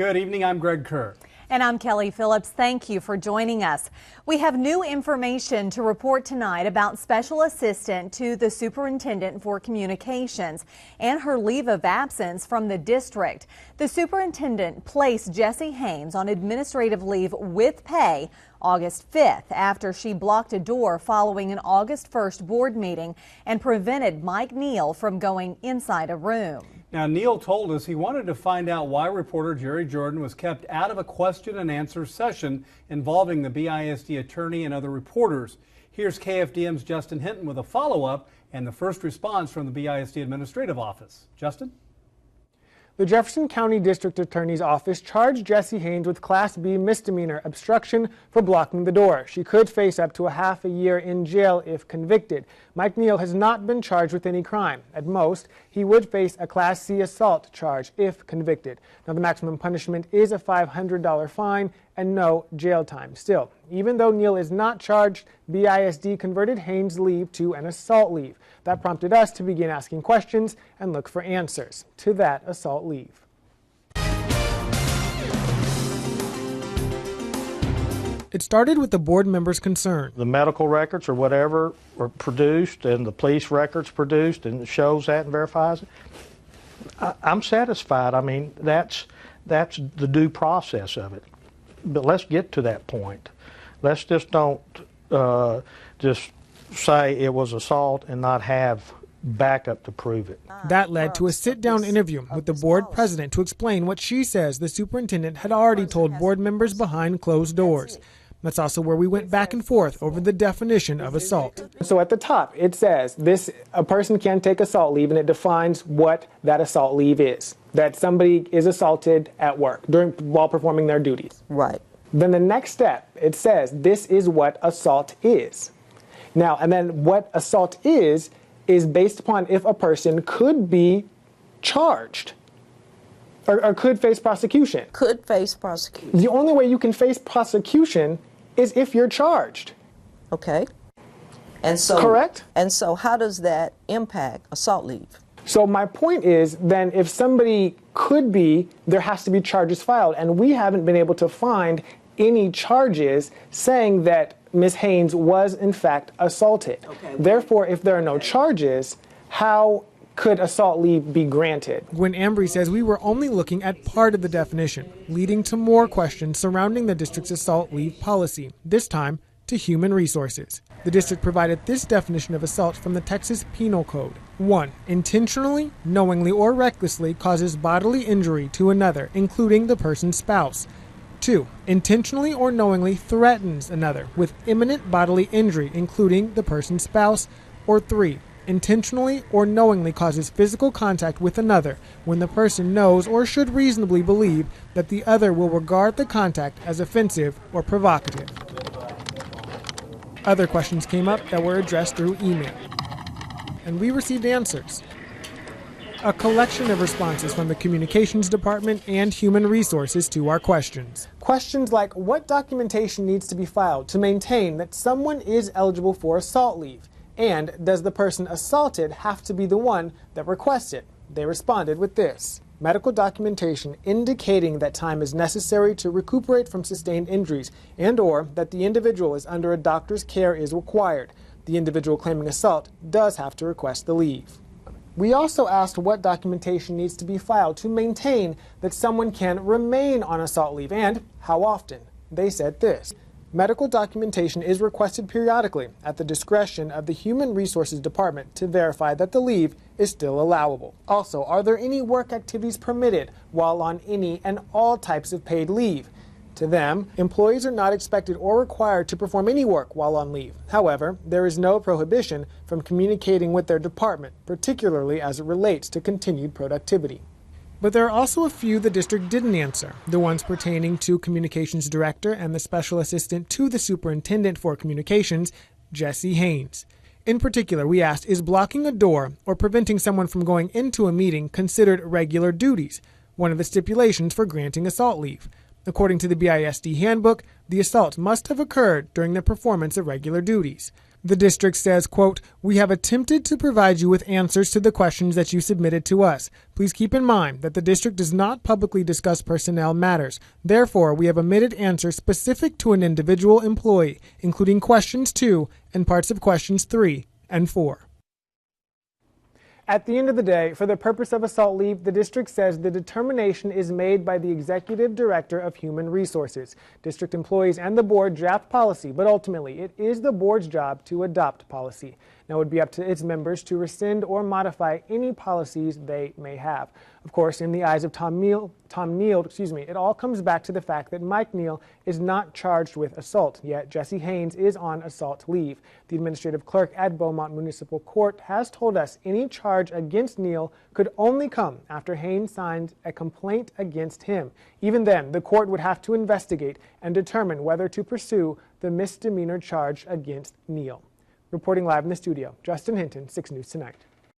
Good evening, I'm Greg Kerr. And I'm Kelly Phillips. Thank you for joining us. We have new information to report tonight about Special Assistant to the Superintendent for Communications and her leave of absence from the district. The superintendent placed Jessie Haynes on administrative leave with pay August 5th after she blocked a door following an August 1st board meeting and prevented Mike Neal from going inside a room. Now, Neal told us he wanted to find out why reporter Jerry Jordan was kept out of a question and answer session involving the BISD attorney and other reporters. Here's KFDM's Justin Hinton with a follow-up and the first response from the BISD Administrative Office. Justin? The Jefferson County District Attorney's Office charged Jessie Haynes with Class B misdemeanor obstruction for blocking the door. She could face up to half a year in jail if convicted. Mike Neal has not been charged with any crime. At most, he would face a Class C assault charge if convicted. Now, the maximum punishment is a $500 fine and no jail time. Still, even though Neal is not charged, BISD converted Haynes' leave to an assault leave. That prompted us to begin asking questions and look for answers to that assault leave. It started with the board members' concern. The medical records or whatever were produced and the police records produced and it shows that and verifies it. I'm satisfied. I mean, that's the due process of it. But let's get to that point. Let's just don't just say it was assault and not have backup to prove it. That led to a sit-down interview with the board president to explain what she says the superintendent had already told board members behind closed doors. That's also where we went back and forth over the definition of assault. So at the top, it says a person can take assault leave, and it defines what that assault leave is. That somebody is assaulted at work while performing their duties. Right. Then the next step, it says this is what assault is. Now, and then what assault is based upon if a person could be charged or could face prosecution. Could face prosecution. The only way you can face prosecution is if you're charged. Okay. And so, correct? And so how does that impact assault leave? So my point is then if somebody could be, there has to be charges filed. And we haven't been able to find any charges saying that Ms. Haynes was in fact assaulted. Okay. Therefore, if there are no charges, how could assault leave be granted? Gwen Ambry says we were only looking at part of the definition, leading to more questions surrounding the district's assault leave policy, this time to Human Resources. The district provided this definition of assault from the Texas Penal Code. 1. Intentionally, knowingly, or recklessly causes bodily injury to another, including the person's spouse. 2. Intentionally or knowingly threatens another with imminent bodily injury, including the person's spouse. Or 3. Intentionally or knowingly causes physical contact with another when the person knows or should reasonably believe that the other will regard the contact as offensive or provocative. Other questions came up that were addressed through email, and we received answers. A collection of responses from the Communications Department and Human Resources to our questions. Questions like what documentation needs to be filed to maintain that someone is eligible for assault leave? And does the person assaulted have to be the one that requests it? They responded with this. Medical documentation indicating that time is necessary to recuperate from sustained injuries and/or that the individual is under a doctor's care is required. The individual claiming assault does have to request the leave. We also asked what documentation needs to be filed to maintain that someone can remain on assault leave and how often. They said this. Medical documentation is requested periodically at the discretion of the Human Resources Department to verify that the leave is still allowable. Also, are there any work activities permitted while on any and all types of paid leave? To them, employees are not expected or required to perform any work while on leave. However, there is no prohibition from communicating with their department, particularly as it relates to continued productivity. But there are also a few the district didn't answer, the ones pertaining to Communications Director and the Special Assistant to the Superintendent for Communications, Jessie Haynes. In particular, we asked, is blocking a door or preventing someone from going into a meeting considered regular duties, one of the stipulations for granting assault leave? According to the BISD handbook, the assault must have occurred during the performance of regular duties. The district says, quote, "We have attempted to provide you with answers to the questions that you submitted to us. Please keep in mind that the district does not publicly discuss personnel matters. Therefore, we have omitted answers specific to an individual employee, including questions 2 and parts of questions 3 and 4. At the end of the day, for the purpose of assault leave, the district says the determination is made by the Executive Director of Human Resources. District employees and the board draft policy, but ultimately it is the board's job to adopt policy. Now it would be up to its members to rescind or modify any policies they may have. Of course, in the eyes of Tom Neal, it all comes back to the fact that Mike Neal is not charged with assault, yet Jesse Haynes is on assault leave. The administrative clerk at Beaumont Municipal Court has told us any charge against Neal could only come after Haynes signed a complaint against him. Even then, the court would have to investigate and determine whether to pursue the misdemeanor charge against Neal. Reporting live in the studio, Justin Hinton, 6 News Tonight.